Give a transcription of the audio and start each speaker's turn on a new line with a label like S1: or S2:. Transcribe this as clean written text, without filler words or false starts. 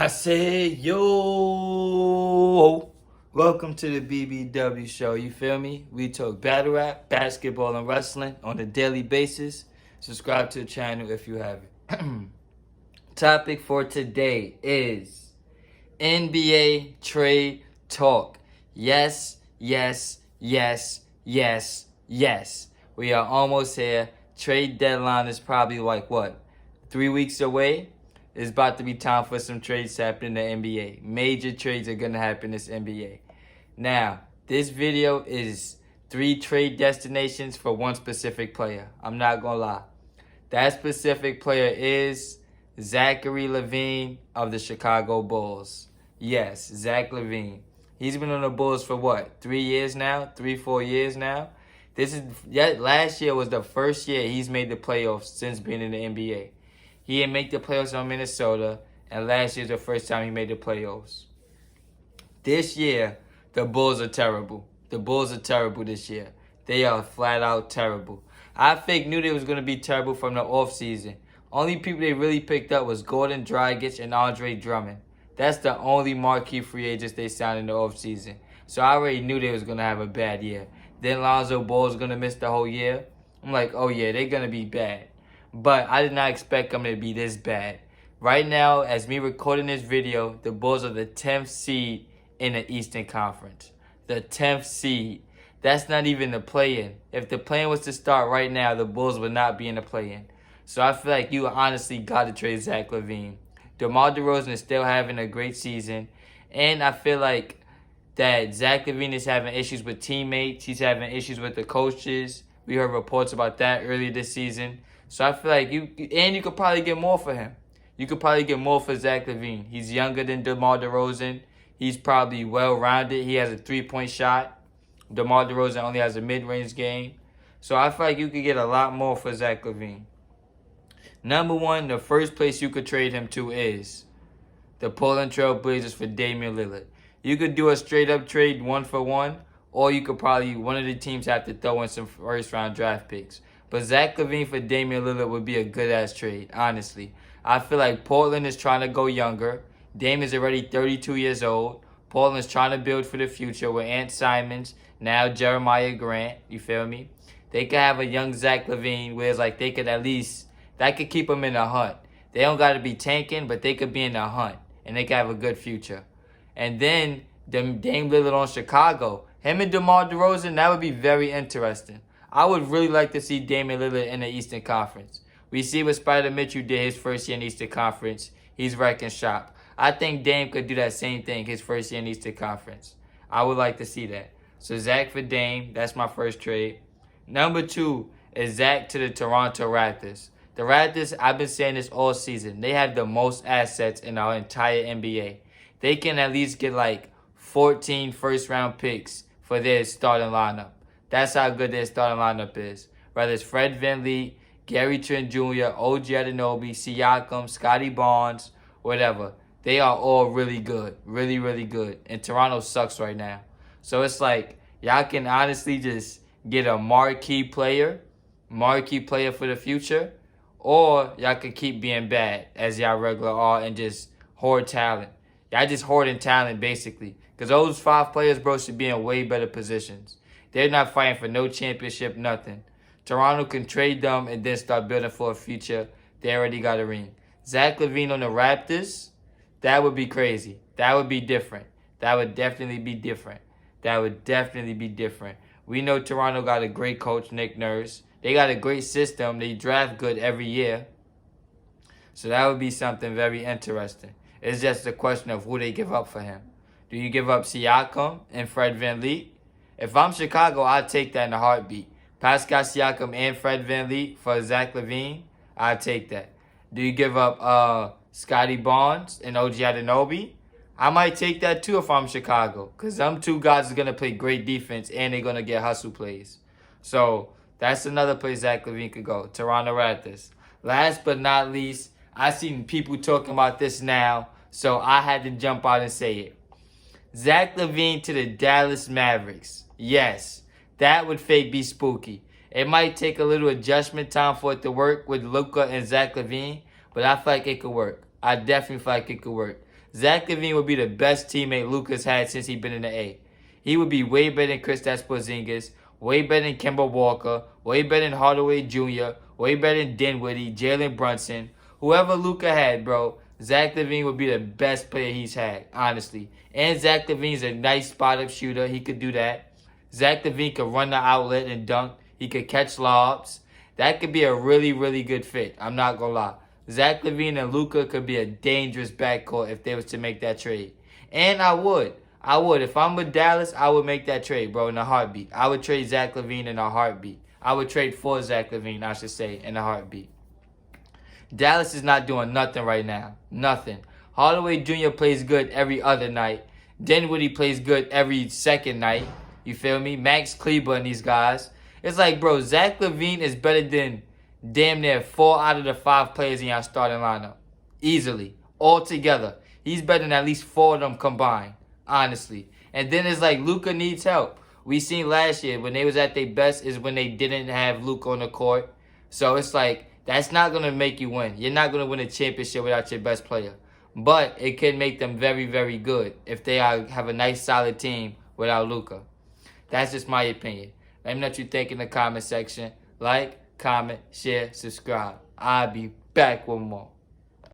S1: I say, yo, welcome to the BBW show. You feel me? We talk battle rap, basketball, and wrestling on a daily basis. Subscribe to the channel if you haven't. Topic for today is NBA trade talk. Yes, yes, yes, yes, yes. We are almost here. Trade deadline is probably like what? 3 weeks away? It's about to be time for some trades to happen in the NBA. Major trades are going to happen in this NBA. Now, this video is 3 trade destinations for one specific player. I'm not going to lie. That specific player is Zachary Lavine of the Chicago Bulls. Yes, Zach Lavine. He's been on the Bulls for what? 3 years now? 4 years now? Last year was the first year he's made the playoffs since being in the NBA. He didn't make the playoffs on Minnesota, and last year's the first time he made the playoffs. This year, the Bulls are terrible. The Bulls are terrible this year. They are flat out terrible. I knew they was going to be terrible from the offseason. Only people they really picked up was Gordon Dragic and Andre Drummond. That's the only marquee free agents they signed in the offseason. So I already knew they was going to have a bad year. Then Lonzo Ball was going to miss the whole year. I'm like, oh yeah, they're going to be bad. But I did not expect them to be this bad. Right now, as me recording this video, the Bulls are the 10th seed in the Eastern Conference. The 10th seed. That's not even the play-in. If the play-in was to start right now, the Bulls would not be in the play-in. So I feel like you honestly got to trade Zach Lavine. DeMar DeRozan is still having a great season. And I feel like that Zach Lavine is having issues with teammates. He's having issues with the coaches. We heard reports about that earlier this season. So I feel like you could probably get more for him. You could probably get more for Zach Lavine. He's younger than DeMar DeRozan. He's probably well-rounded. He has a three-point shot. DeMar DeRozan only has a mid-range game. So I feel like you could get a lot more for Zach Lavine. Number one, the first place you could trade him to is the Portland Trail Blazers for Damian Lillard. You could do a straight-up trade 1-for-1, or you could probably, one of the teams have to throw in some first-round draft picks. But Zach Lavine for Damian Lillard would be a good-ass trade, honestly. I feel like Portland is trying to go younger. Dame is already 32 years old. Portland's trying to build for the future with Ant Simons, now Jeremiah Grant, you feel me? They could have a young Zach Lavine where it's like they could at least, that could keep them in the hunt. They don't got to be tanking, but they could be in the hunt, and they could have a good future. And then Dame Lillard on Chicago. Him and DeMar DeRozan, that would be very interesting. I would really like to see Damian Lillard in the Eastern Conference. We see what Spider Mitchell did his first year in the Eastern Conference. He's wrecking shop. I think Dame could do that same thing his first year in the Eastern Conference. I would like to see that. So Zach for Dame, that's my first trade. Number two is Zach to the Toronto Raptors. The Raptors, I've been saying this all season, they have the most assets in our entire NBA. They can at least get like 14 first-round picks for their starting lineup. That's how good their starting lineup is. Whether it's Fred VanVleet, Gary Trent Jr., OG Anunoby, Siakam, Scotty Barnes, whatever. They are all really good. Really, really good. And Toronto sucks right now. So it's like, y'all can honestly just get a marquee player for the future, or y'all can keep being bad, as y'all regular are, and just hoard talent. Y'all just hoarding talent, basically. Because those 5 players, bro, should be in way better positions. They're not fighting for no championship, nothing. Toronto can trade them and then start building for a future. They already got a ring. Zach Lavine on the Raptors, that would be crazy. That would be different. That would definitely be different. We know Toronto got a great coach, Nick Nurse. They got a great system. They draft good every year. So that would be something very interesting. It's just a question of who they give up for him. Do you give up Siakam and Fred VanVleet? If I'm Chicago, I'd take that in a heartbeat. Pascal Siakam and Fred VanVleet for Zach Lavine, I'd take that. Do you give up Scotty Barnes and OG Anunoby? I might take that too if I'm Chicago. Because them two guys are going to play great defense and they're going to get hustle plays. So that's another place Zach Lavine could go. Toronto Raptors. Last but not least, I seen people talking about this now, so I had to jump out and say it. Zach Lavine to the Dallas Mavericks. Yes, that would fake be spooky. It might take a little adjustment time for it to work with Luka and Zach Lavine, but I feel like it could work. I definitely feel like it could work. Zach Lavine would be the best teammate Luka's had since he's been in the A. He would be way better than Kristaps Porzingis, way better than Kemba Walker, way better than Hardaway Jr., way better than Dinwiddie, Jalen Brunson. Whoever Luka had, bro, Zach Lavine would be the best player he's had, honestly. And Zach Lavine's a nice spot-up shooter. He could do that. Zach Lavine could run the outlet and dunk. He could catch lobs. That could be a really, really good fit. I'm not going to lie. Zach Lavine and Luka could be a dangerous backcourt if they was to make that trade. And I would. If I'm with Dallas, I would make that trade, bro, in a heartbeat. I would trade Zach Lavine in a heartbeat. I would trade for Zach Lavine, I should say, in a heartbeat. Dallas is not doing nothing right now. Nothing. Hardaway Jr. plays good every other night. Dinwiddie plays good every second night. You feel me? Max Kleber and these guys. It's like, bro, Zach Lavine is better than damn near 4 out of the 5 players in your starting lineup. Easily. All together. He's better than at least 4 of them combined. Honestly. And then it's like Luka needs help. We seen last year when they was at their best is when they didn't have Luka on the court. So it's like, that's not going to make you win. You're not going to win a championship without your best player. But it can make them very, very good if they have a nice, solid team without Luka. That's just my opinion. Let me know what you think in the comment section. Like, comment, share, subscribe. I'll be back with more.